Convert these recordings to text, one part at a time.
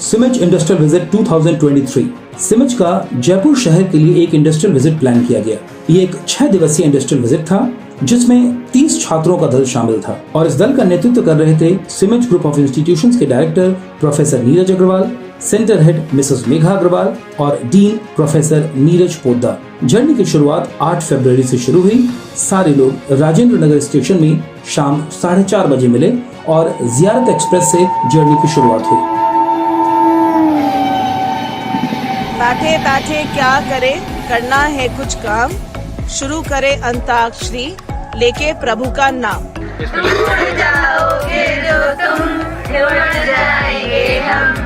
सिमेज industrial visit 2023। सिमेज का जयपुर शहर के लिए एक इंडस्ट्रियल विजिट प्लान किया गया। ये एक 6 दिवसीय इंडस्ट्रियल विजिट था जिसमें 30 छात्रों का दल शामिल था और इस दल का नेतृत्व कर रहे थे सिमेज ग्रुप ऑफ इंस्टीट्यूशंस के director professor Neeraj Agarwal, centre head Mrs Megha Agarwal और dean professor Neeraj Poddar. Journey की शुरुआत 8 फरवरी से शुरू हुई। सारे लोग राजेंद्र नगर स्टेशन में शाम 4:30 बजे मिले और जियारत एक्सप्रेस से जर्नी की शुरुआत हुई। बैठे बैठे क्या करे, करना है कुछ काम, शुरू करे अंताक्षरी लेके प्रभु का नाम। जाओगे जो तुम, लौट जाएंगे हम।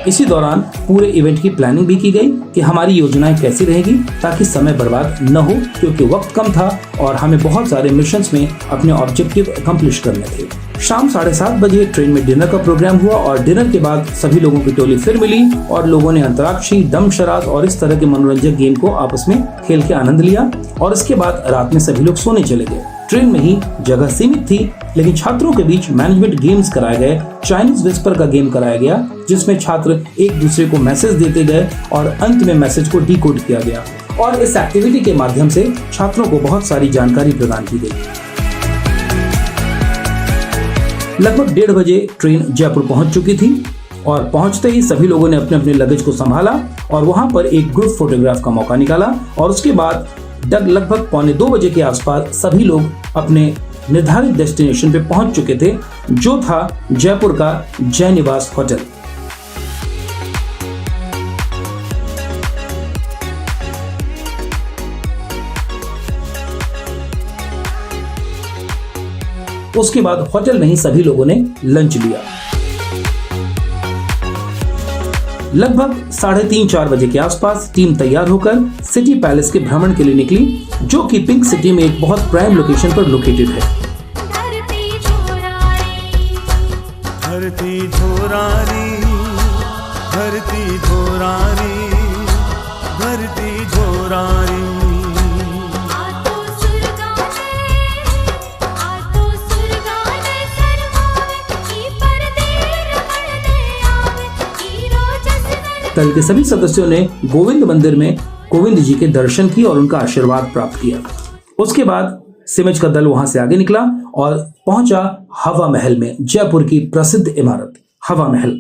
इसी दौरान पूरे इवेंट की प्लानिंग भी की गई कि हमारी योजनाएं कैसी रहेगी ताकि समय बर्बाद न हो, क्योंकि वक्त कम था और हमें बहुत सारे मिशंस में अपने ऑब्जेक्टिव अकम्प्लिश करने थे। शाम 7:30 बजे ट्रेन में डिनर का प्रोग्राम हुआ और डिनर के बाद सभी लोगों की टोली फिर मिली और लोगों ने अंतराक्षरी, दम शराद और इस तरह के मनोरंजक गेम को आपस में खेल के आनंद लिया और इसके बाद रात में सभी लोग सोने चले गए। ट्रेन में ही जगह सीमित थी, लेकिन छात्रों के बीच मैनेजमेंट गेम्स कराए गए। चाइनीज विस्पर का गेम कराया गया जिसमें छात्र एक दूसरे को मैसेज देते गए और अंत में मैसेज को डिकोड किया गया और इस एक्टिविटी के माध्यम से छात्रों को बहुत सारी जानकारी प्रदान की गई। लगभग 1:30 बजे ट्रेन जयपुर पहुंच चुकी थी और पहुंचते ही सभी लोगों ने अपने अपने लगेज को संभाला और वहां पर एक ग्रुप फोटोग्राफ का मौका निकाला और उसके बाद लगभग 1:45 बजे के आसपास सभी लोग अपने निर्धारित डेस्टिनेशन पे पहुंच चुके थे, जो था जयपुर का जय निवास होटल। उसके बाद होटल में ही सभी लोगों ने लंच लिया। लगभग 3:30-4 बजे के आसपास टीम तैयार होकर सिटी पैलेस के भ्रमण के लिए निकली, जो कि पिंक सिटी में एक बहुत प्राइम लोकेशन पर लोकेटेड है। धरती झोरारी, धरती झोरारी, धरती झोरारी। दल के सभी सदस्यों ने गोविंद मंदिर में गोविंद जी के दर्शन किए और उनका आशीर्वाद प्राप्त किया। उसके बाद सिमेज का दल वहां से आगे निकला और पहुंचा हवा महल में, जयपुर की प्रसिद्ध इमारत हवा महल।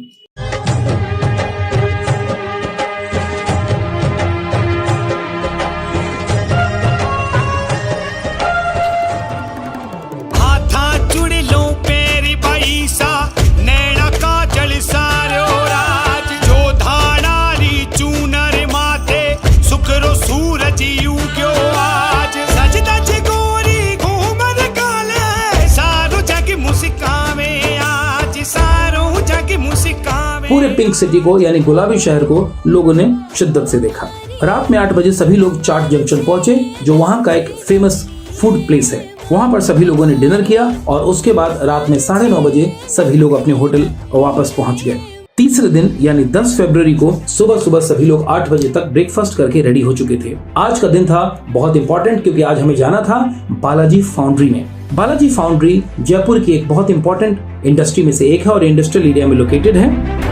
पूरे पिंक सिटी को यानी गुलाबी शहर को लोगों ने शिद्दत से देखा। रात में 8 बजे सभी लोग चाट जंक्शन पहुंचे, जो वहां का एक फेमस फूड प्लेस है। वहां पर सभी लोगों ने डिनर किया और उसके बाद रात में 9:30 बजे सभी लोग अपने होटल वापस पहुंच गए। तीसरे दिन यानी 10 फरवरी को सुबह सभी लोग 8 बजे तक ब्रेकफास्ट करके रेडी हो चुके थे। आज का दिन था बहुत इंपॉर्टेंट, क्योंकि आज हमें जाना था बालाजी फाउंड्री में। बालाजी फाउंड्री जयपुर की एक बहुत इंपॉर्टेंट इंडस्ट्री में से एक है और इंडस्ट्रियल एरिया में लोकेटेड है।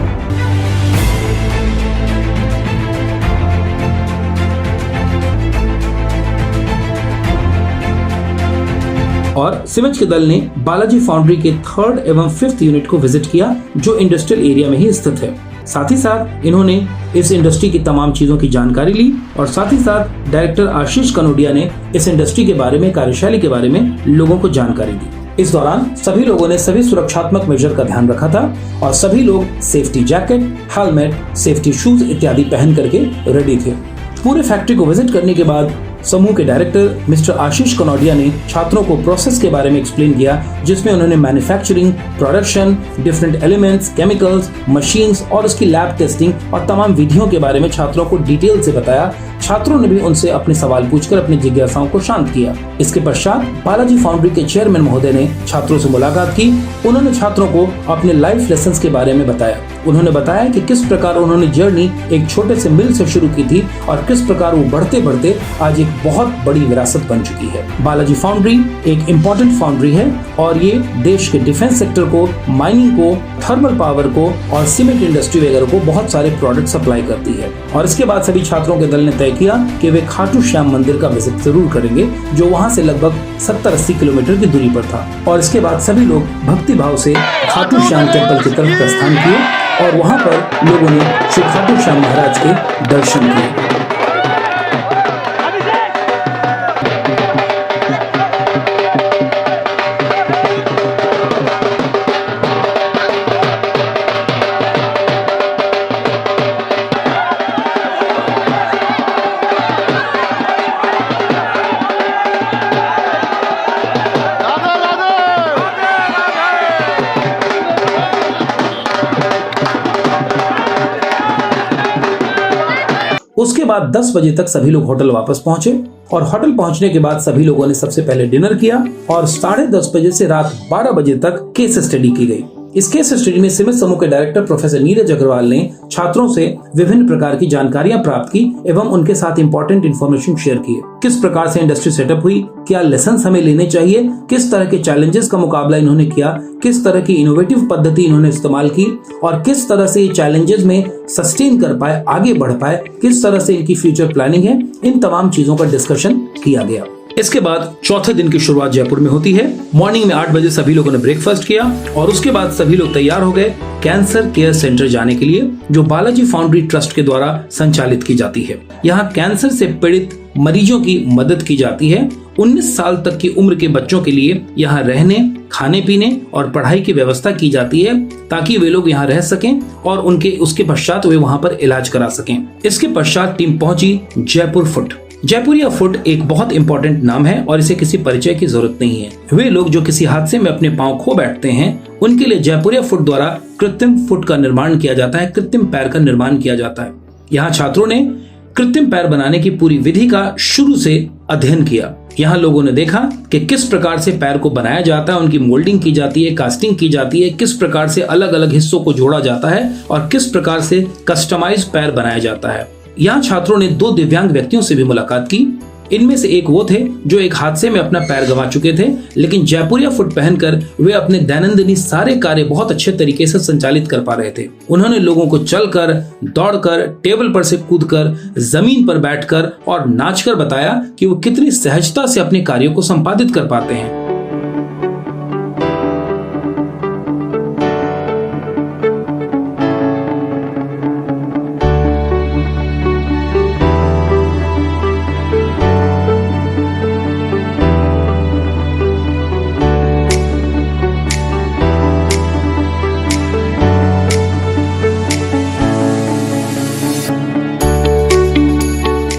और सिमेज के दल ने बालाजी फाउंड्री के 3rd एवं 5th यूनिट को विजिट किया, जो इंडस्ट्रियल एरिया में ही स्थित है। साथ ही साथ इन्होंने इस इंडस्ट्री की तमाम चीजों की जानकारी ली और साथ ही साथ डायरेक्टर आशीष कनोडिया ने इस इंडस्ट्री के बारे में, कार्यशैली के बारे में लोगों को जानकारी दी। इस दौरान सभी लोगों ने सभी सुरक्षात्मक मेजर का ध्यान रखा था और सभी लोग safety jacket, helmet, safety shoes इत्यादि पहन करके रेडी थे। पूरे फैक्ट्री को विजिट करने के बाद समूह के डायरेक्टर मिस्टर आशीष कनोडिया ने छात्रों को प्रोसेस के बारे में एक्सप्लेन किया, जिसमें उन्होंने manufacturing, production, different elements, chemicals, machines और उसकी लैब टेस्टिंग और तमाम विधियों के बारे में छात्रों को डिटेल से बताया। छात्रों ने भी उनसे अपने सवाल पूछकर अपनी जिज्ञासाओं को शांत किया। इसके पश्चात बालाजी फाउंड्री के चेयरमैन महोदय ने छात्रों से मुलाकात की। उन्होंने छात्रों को अपने लाइफ लेसन्स के बारे में बताया। उन्होंने बताया कि किस प्रकार उन्होंने जर्नी एक छोटे से मिल से शुरू की थी और किस प्रकार वो बढ़ते बढ़ते आज एक बहुत बड़ी विरासत बन चुकी है। बालाजी फाउंड्री एक इम्पोर्टेंट फाउंड्री है और ये देश के डिफेंस सेक्टर को, माइनिंग को, थर्मल पावर को और सीमेंट इंडस्ट्री वगैरह को बहुत सारे प्रोडक्ट सप्लाई करती है। और इसके बाद सभी छात्रों के दल ने तय किया कि वे खाटू श्याम मंदिर का विजिट जरूर करेंगे, जो वहाँ से लगभग 70-80 किलोमीटर की दूरी पर था। और इसके बाद सभी लोग भक्ति भाव से खाटू श्याम टेम्पल की तरफ प्रस्थान किए और वहाँ पर लोगों ने श्री खाटू श्याम महाराज के दर्शन किए। उसके बाद 10 बजे तक सभी लोग होटल वापस पहुंचे और होटल पहुंचने के बाद सभी लोगों ने सबसे पहले डिनर किया और 10:30 बजे से रात 12 बजे तक केस स्टडी की गई। इस केस स्टडी में सीमेंट समूह के डायरेक्टर प्रोफेसर नीरज अग्रवाल ने छात्रों से विभिन्न प्रकार की जानकारियां प्राप्त की एवं उनके साथ इंपॉर्टेंट इन्फॉर्मेशन शेयर किए। किस प्रकार से इंडस्ट्री सेटअप हुई, क्या लेसन हमें लेने चाहिए, किस तरह के चैलेंजेस का मुकाबला इन्होंने किया, किस तरह की इनोवेटिव पद्धति इन्होंने इस्तेमाल की और किस तरह से ये चैलेंजेस में सस्टेन कर पाए, आगे बढ़ पाए, किस तरह से इनकी फ्यूचर प्लानिंग है, इन तमाम चीजों का डिस्कशन किया गया। इसके बाद चौथे दिन की शुरुआत जयपुर में होती है। मॉर्निंग में 8 बजे सभी लोगों ने ब्रेकफास्ट किया और उसके बाद सभी लोग तैयार हो गए कैंसर केयर सेंटर जाने के लिए, जो बालाजी फाउंड्री ट्रस्ट के द्वारा संचालित की जाती है। यहाँ कैंसर से पीड़ित मरीजों की मदद की जाती है। 19 साल तक की उम्र के बच्चों के लिए यहाँ रहने, खाने पीने और पढ़ाई की व्यवस्था की जाती है ताकि वे लोग यहाँ रह सकें और उसके पश्चात वे वहाँ पर इलाज करा सकें। इसके पश्चात टीम पहुंची जयपुर फुट। जयपुरिया फुट एक बहुत इंपॉर्टेंट नाम है और इसे किसी परिचय की जरूरत नहीं है। वे लोग जो किसी हादसे में अपने पांव खो बैठते हैं, उनके लिए जयपुरिया फुट द्वारा कृत्रिम फुट का निर्माण किया जाता है, कृत्रिम पैर का निर्माण किया जाता है। यहाँ छात्रों ने कृत्रिम पैर बनाने की पूरी विधि का शुरू से अध्ययन किया। यहाँ लोगों ने देखा कि किस प्रकार से पैर को बनाया जाता है, उनकी मोल्डिंग की जाती है, कास्टिंग की जाती है, किस प्रकार से अलग अलग हिस्सों को जोड़ा जाता है और किस प्रकार से कस्टमाइज पैर बनाया जाता है। यहाँ छात्रों ने 2 दिव्यांग व्यक्तियों से भी मुलाकात की। इनमें से एक वो थे जो एक हादसे में अपना पैर गंवा चुके थे, लेकिन जयपुरिया फुट पहनकर वे अपने दैनंदिन सारे कार्य बहुत अच्छे तरीके से संचालित कर पा रहे थे। उन्होंने लोगों को चलकर, दौड़कर, टेबल पर से कूदकर, जमीन पर बैठकर और नाचकर बताया कि वो कितनी सहजता से अपने कार्यों को संपादित कर पाते हैं।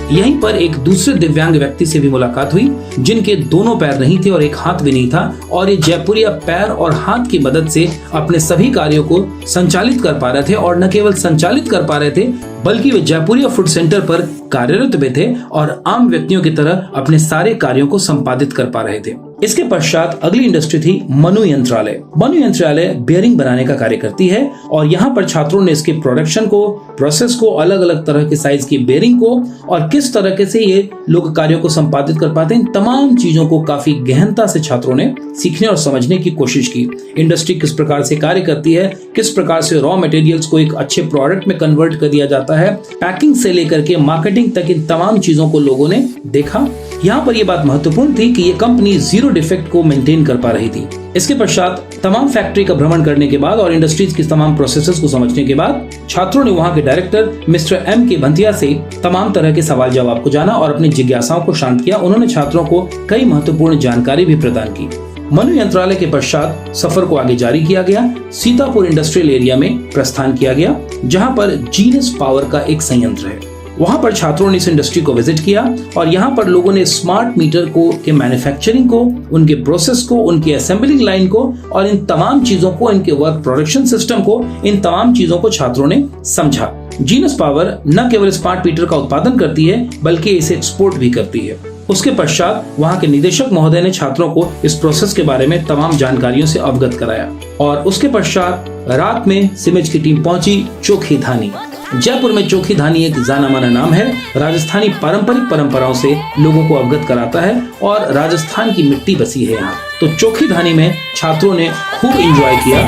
यहीं पर एक दूसरे दिव्यांग व्यक्ति से भी मुलाकात हुई जिनके दोनों पैर नहीं थे और एक हाथ भी नहीं था, और ये जयपुरिया पैर और हाथ की मदद से अपने सभी कार्यों को संचालित कर पा रहे थे। और न केवल संचालित कर पा रहे थे बल्कि वे जयपुरिया फुट सेंटर पर कार्यरत भी थे और आम व्यक्तियों की तरह अपने सारे कार्यों को संपादित कर पा रहे थे। इसके पश्चात अगली इंडस्ट्री थी मनु यंत्रालय। मनु यंत्रालय बेयरिंग बनाने का कार्य करती है और यहाँ पर छात्रों ने इसके प्रोडक्शन को, प्रोसेस को, अलग अलग तरह के साइज की बेयरिंग को और किस तरह से ये लोग कार्यों को संपादित कर पाते हैं, इन तमाम चीजों को काफी गहनता से छात्रों ने सीखने और समझने की कोशिश की। इंडस्ट्री किस प्रकार से कार्य करती है, किस प्रकार से रॉ मटेरियल्स को एक अच्छे प्रोडक्ट में कन्वर्ट कर दिया जाता है, पैकिंग से लेकर के मार्केटिंग तक, इन तमाम चीजों को लोगों ने देखा। यहाँ पर यह बात महत्वपूर्ण थी कि ये कंपनी 0 डिफेक्ट को मेंटेन कर पा रही थी। इसके पश्चात तमाम फैक्ट्री का भ्रमण करने के बाद और इंडस्ट्रीज की तमाम प्रोसेसेस को समझने के बाद छात्रों ने वहाँ के डायरेक्टर मिस्टर M.K. भंतिया से तमाम तरह के सवाल जवाब को जाना और अपनी जिज्ञासाओं को शांत किया। उन्होंने छात्रों को कई महत्वपूर्ण जानकारी भी प्रदान की। मनु यंत्रालय के पश्चात सफर को आगे जारी किया गया। सीतापुर इंडस्ट्रियल एरिया में प्रस्थान किया गया, जहाँ पर जीनस पावर का एक संयंत्र है। वहां पर छात्रों ने इस इंडस्ट्री को विजिट किया और यहाँ पर लोगों ने स्मार्ट मीटर को के मैन्युफैक्चरिंग को, उनके प्रोसेस को, उनकी असेंबलिंग लाइन को और इन तमाम चीजों को, इनके वर्क प्रोडक्शन सिस्टम को, इन तमाम चीजों को छात्रों ने समझा। जीनस पावर न केवल स्मार्ट मीटर का उत्पादन करती है बल्कि इसे एक्सपोर्ट भी करती है। उसके पश्चात वहाँ के निदेशक महोदय ने छात्रों को इस प्रोसेस के बारे में तमाम जानकारियों से अवगत कराया और उसके पश्चात रात में सिमेज की टीम पहुंची चोखी धानी। जयपुर में चोखी धानी एक जाना माना नाम है। राजस्थानी पारंपरिक परंपराओं से लोगों को अवगत कराता है और राजस्थान की मिट्टी बसी है यहाँ। तो चोखी धानी में छात्रों ने खूब एंजॉय किया।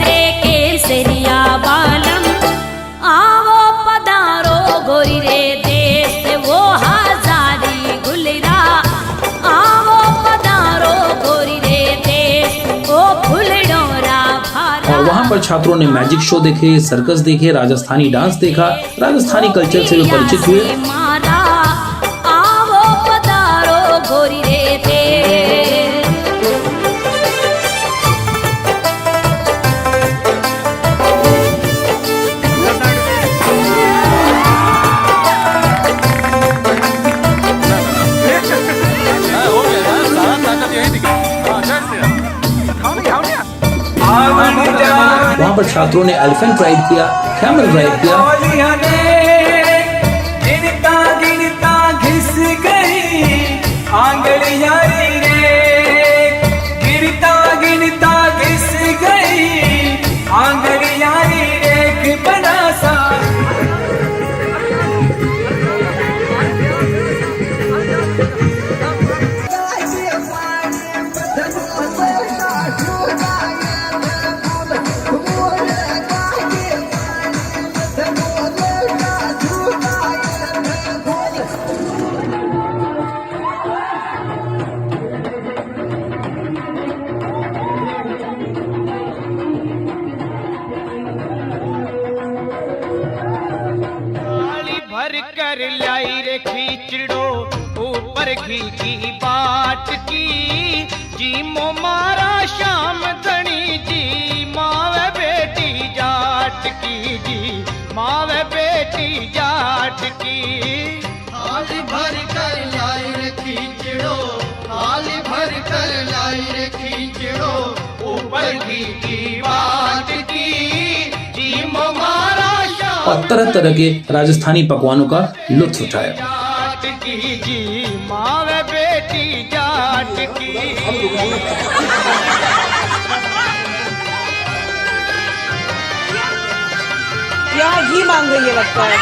और वहाँ पर छात्रों ने मैजिक शो देखे, सर्कस देखे, राजस्थानी डांस देखा, राजस्थानी कल्चर से भी परिचित हुए। वहाँ पर छात्रों ने एलिफेंट राइड किया, कैमल राइड किया। गिनता गिनता घिस गई आंगलियां रे, गिनता गिनता घिस गई आंगलियां रे, बड़ा सा कर लाई रे खींचड़ो ऊपर घी की बाट की, जी मो मारा श्याम धनी जी, मावे बेटी जाट की जी, मावे बेटी जाट की। थाली भर कर लाई रे खींचड़ो, थाली भर कर लाई रे खींचड़ो ऊपर घी की बाट की, जी मो मारा और तरह तरह के राजस्थानी पकवानों का लुत्फ उठाया। जाट की जी, मावे बेटी जाट की। यहाँ घी मांग रही है लगता है।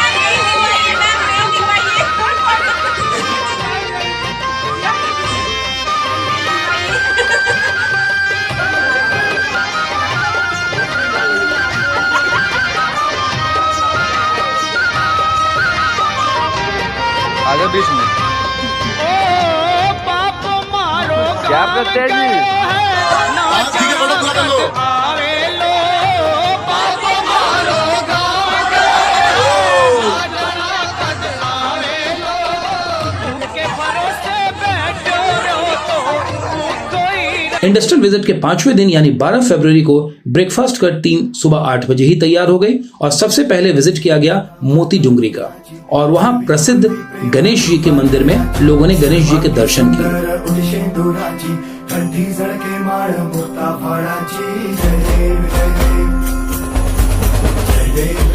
आगे बीच में ओ पाप मारो क्या करते हैं जी? ठीक है, बड़ो खा लो। आवे लो पाप मारो आवे लो, उनके भरोसे बैठो रहो तो कोई। इंडस्ट्रियल विजिट के 5वें दिन यानी 12 फरवरी को ब्रेकफास्ट का टीम सुबह 8 बजे ही तैयार हो गई और सबसे पहले विजिट किया गया मोती जुंगरी का। और वहाँ प्रसिद्ध गणेश जी के मंदिर में लोगों ने गणेश जी के दर्शन किए।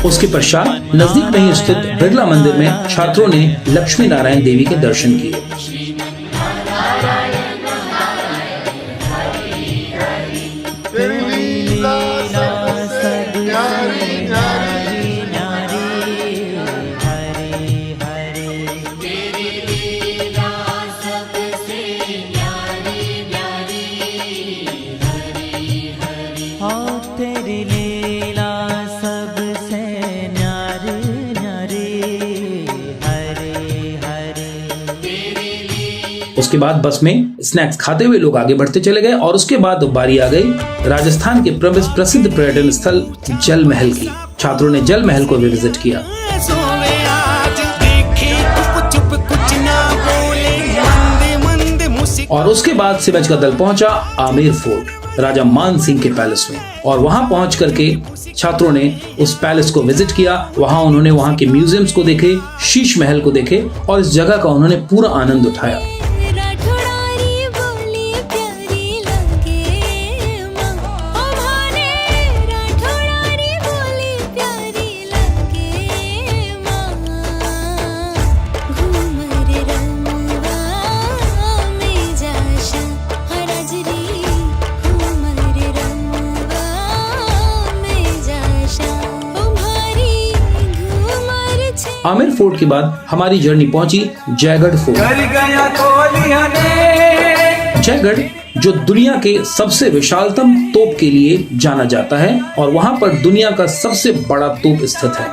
उसके पश्चात नजदीक में ही स्थित बिरला मंदिर में छात्रों ने लक्ष्मी नारायण देवी के दर्शन किए। उसके बाद बस में स्नैक्स खाते हुए लोग आगे बढ़ते चले गए और उसके बाद बारी आ गई राजस्थान के प्रसिद्ध पर्यटन स्थल जल महल की। छात्रों ने जल महल को भी विजिट किया। और उसके बाद सिमज का दल पहुंचा आमेर फोर्ट, राजा मान सिंह के पैलेस में। और वहां पहुंच करके छात्रों ने उस पैलेस को विजिट किया। वहां उन्होंने वहां के म्यूजियम्स को देखे, शीश महल को देखे और इस जगह का उन्होंने पूरा आनंद उठाया। आमिर फोर्ट के बाद हमारी जर्नी पहुंची जयगढ़ फोर्ट। जयगढ़ जो दुनिया के सबसे विशालतम तोप के लिए जाना जाता है और वहां पर दुनिया का सबसे बड़ा तोप स्थित है।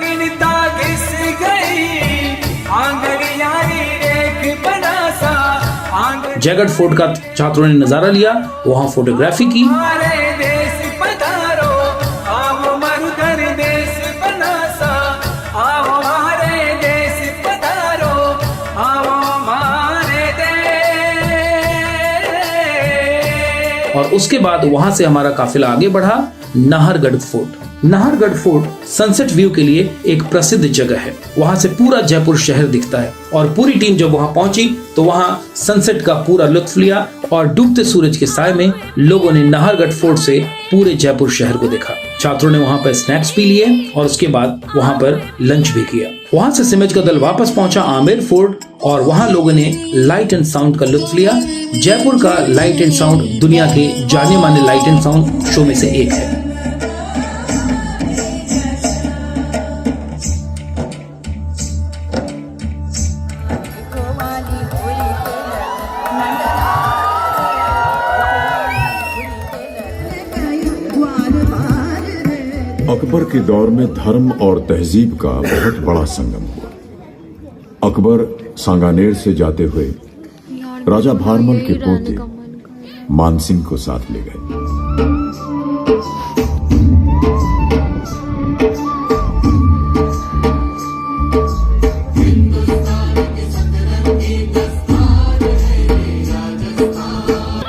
जयगढ़ फोर्ट का छात्रों ने नजारा लिया, वहां फोटोग्राफी की। और उसके बाद वहां से हमारा काफिला आगे बढ़ा Nahargarh fort. Nahargarh fort sunset view के लिए एक प्रसिद्ध जगह है। वहां से पूरा जयपुर शहर दिखता है और पूरी टीम जब वहां पहुंची तो वहां सनसेट का पूरा लुत्फ लिया और डूबते सूरज के साए में लोगों ने नाहरगढ़ फोर्ट से पूरे जयपुर शहर को देखा। छात्रों ने वहां पर स्नैक्स भी लिए और उसके बाद वहां पर लंच भी किया। वहां से सिमज का दल वापस पहुंचा आमेर फोर्ट और वहां लोगों ने लाइट एंड साउंड का लुत्फ लिया। जयपुर का लाइट एंड साउंड दुनिया के जाने माने लाइट एंड साउंड शो में से एक है। अकबर के दौर में धर्म और तहजीब का बहुत बड़ा संगम हुआ। अकबर सांगानेर से जाते हुए राजा भारमल के पोते मानसिंह को साथ ले गए।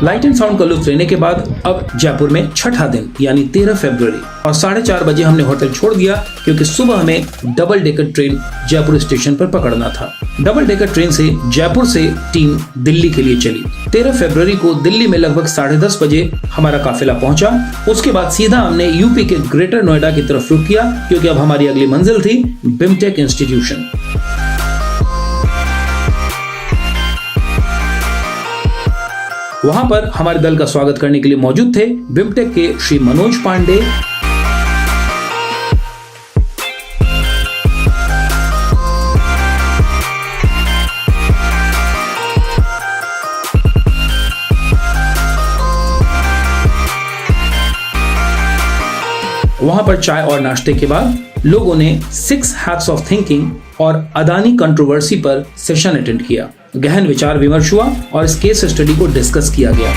लाइट एंड साउंड का लुत्फ लेने के बाद अब जयपुर में छठा दिन यानी 13 फरवरी और 4:30 बजे हमने होटल छोड़ दिया क्योंकि सुबह हमें double decker train Jaipur station पर पकड़ना था। डबल डेकर ट्रेन से जयपुर से टीम दिल्ली के लिए चली। 13 फरवरी को दिल्ली में लगभग 10:30 बजे हमारा काफिला पहुंचा। उसके बाद सीधा हमने यूपी के ग्रेटर नोएडा की तरफ रुख किया क्योंकि अब हमारी अगली मंजिल थी बिमटेक इंस्टीट्यूशन। वहां पर हमारे दल का स्वागत करने के लिए मौजूद थे बिमटेक के श्री मनोज पांडे, वहां पर चाय और नाश्ते के बाद लोगों ने 6 हैट्स ऑफ थिंकिंग और अदानी कंट्रोवर्सी पर सेशन अटेंड किया। गहन विचार विमर्श हुआ और इस केस स्टडी को डिस्कस किया गया।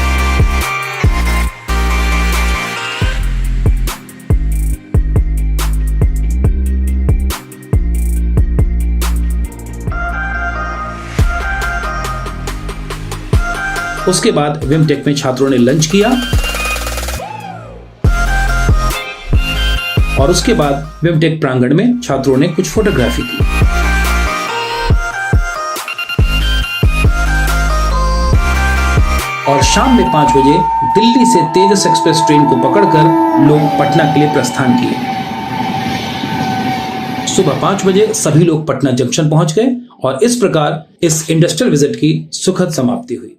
उसके बाद विमटेक में छात्रों ने लंच किया और उसके बाद विमटेक प्रांगण में छात्रों ने कुछ फोटोग्राफी की। और शाम में 5 बजे दिल्ली से तेजस एक्सप्रेस ट्रेन को पकड़कर लोग पटना के लिए प्रस्थान किए। सुबह 5 बजे सभी लोग पटना जंक्शन पहुंच गए और इस प्रकार इस इंडस्ट्रियल विजिट की सुखद समाप्ति हुई।